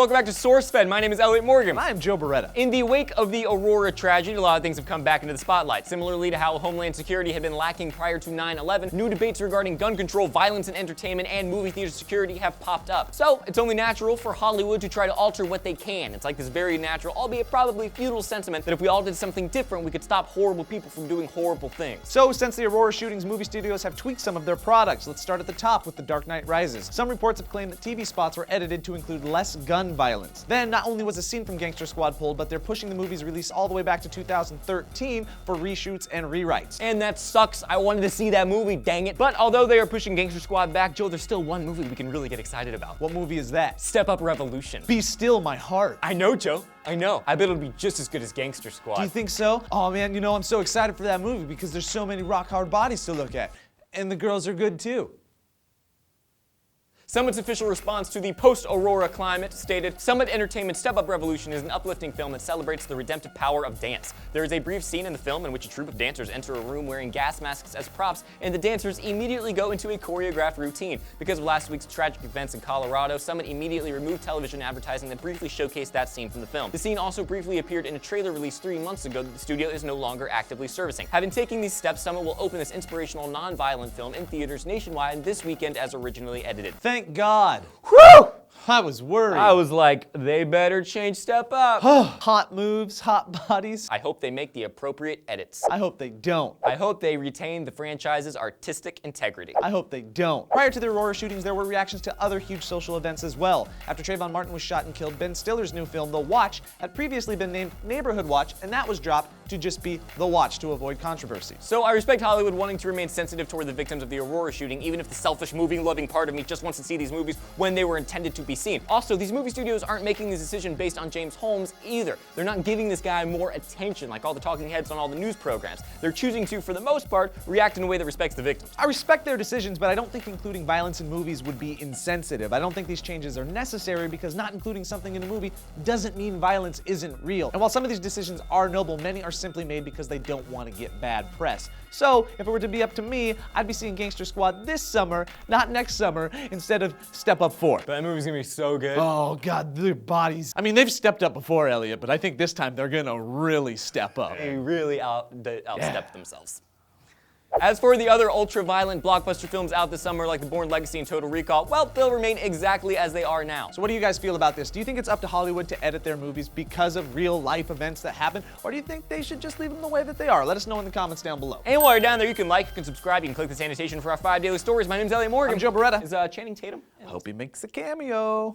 welcome back to SourceFed. My name is Elliot Morgan. I am Joe Beretta. In the wake of the Aurora tragedy, a lot of things have come back into the spotlight. Similarly to how Homeland Security had been lacking prior to 9/11, new debates regarding gun control, violence in entertainment, and movie theater security have popped up. So it's only natural for Hollywood to try to alter what they can. It's like this very natural, albeit probably futile sentiment that if we all did something different, we could stop horrible people from doing horrible things. So since the Aurora shootings, movie studios have tweaked some of their products. Let's start at the top with The Dark Knight Rises. Some reports have claimed that TV spots were edited to include less gun violence. Then, not only was a scene from Gangster Squad pulled, but they're pushing the movie's release all the way back to 2013 for reshoots and rewrites. And that sucks. I wanted to see that movie, dang it. But although they are pushing Gangster Squad back, Joe, there's still one movie we can really get excited about. What movie is that? Step Up Revolution. Be Still My Heart. I know, Joe. I know. I bet it'll be just as good as Gangster Squad. Do you think so? Oh man, you know, I'm so excited for that movie because there's so many rock-hard bodies to look at. And the girls are good too. Summit's official response to the post-Aurora climate stated, Summit Entertainment's Step Up Revolution is an uplifting film that celebrates the redemptive power of dance. There is a brief scene in the film in which a troupe of dancers enter a room wearing gas masks as props, and the dancers immediately go into a choreographed routine. Because of last week's tragic events in Colorado, Summit immediately removed television advertising that briefly showcased that scene from the film. The scene also briefly appeared in a trailer released 3 months ago that the studio is no longer actively servicing. Having taken these steps, Summit will open this inspirational, non-violent film in theaters nationwide this weekend as originally edited. Thank God. Whew! I was worried. I was like, they better change Step Up. Hot moves, hot bodies. I hope they make the appropriate edits. I hope they don't. I hope they retain the franchise's artistic integrity. I hope they don't. Prior to the Aurora shootings, there were reactions to other huge social events as well. After Trayvon Martin was shot and killed, Ben Stiller's new film, The Watch, had previously been named Neighborhood Watch, and that was dropped to just be The Watch to avoid controversy. So I respect Hollywood wanting to remain sensitive toward the victims of the Aurora shooting, even if the selfish movie-loving part of me just wants to see these movies when they were intended to be seen. Also, these movie studios aren't making this decision based on James Holmes either. They're not giving this guy more attention like all the talking heads on all the news programs. They're choosing to, for the most part, react in a way that respects the victims. I respect their decisions, but I don't think including violence in movies would be insensitive. I don't think these changes are necessary because not including something in a movie doesn't mean violence isn't real. And while some of these decisions are noble, many are simply made because they don't want to get bad press. So, if it were to be up to me, I'd be seeing Gangster Squad this summer, not next summer, instead of Step Up 4. But that movie's gonna be so good. Oh God, their bodies. I mean, they've stepped up before, Elliot, but I think this time they're gonna really step up. They really outstepped themselves. As for the other ultra-violent blockbuster films out this summer like The Bourne Legacy and Total Recall, well, they'll remain exactly as they are now. So what do you guys feel about this? Do you think it's up to Hollywood to edit their movies because of real-life events that happen, or do you think they should just leave them the way that they are? Let us know in the comments down below. And while you're down there, you can like, you can subscribe, you can click this annotation for our 5 daily stories. My name's Elliot Morgan. I'm Joe Beretta. Is Channing Tatum? Hope he makes a cameo.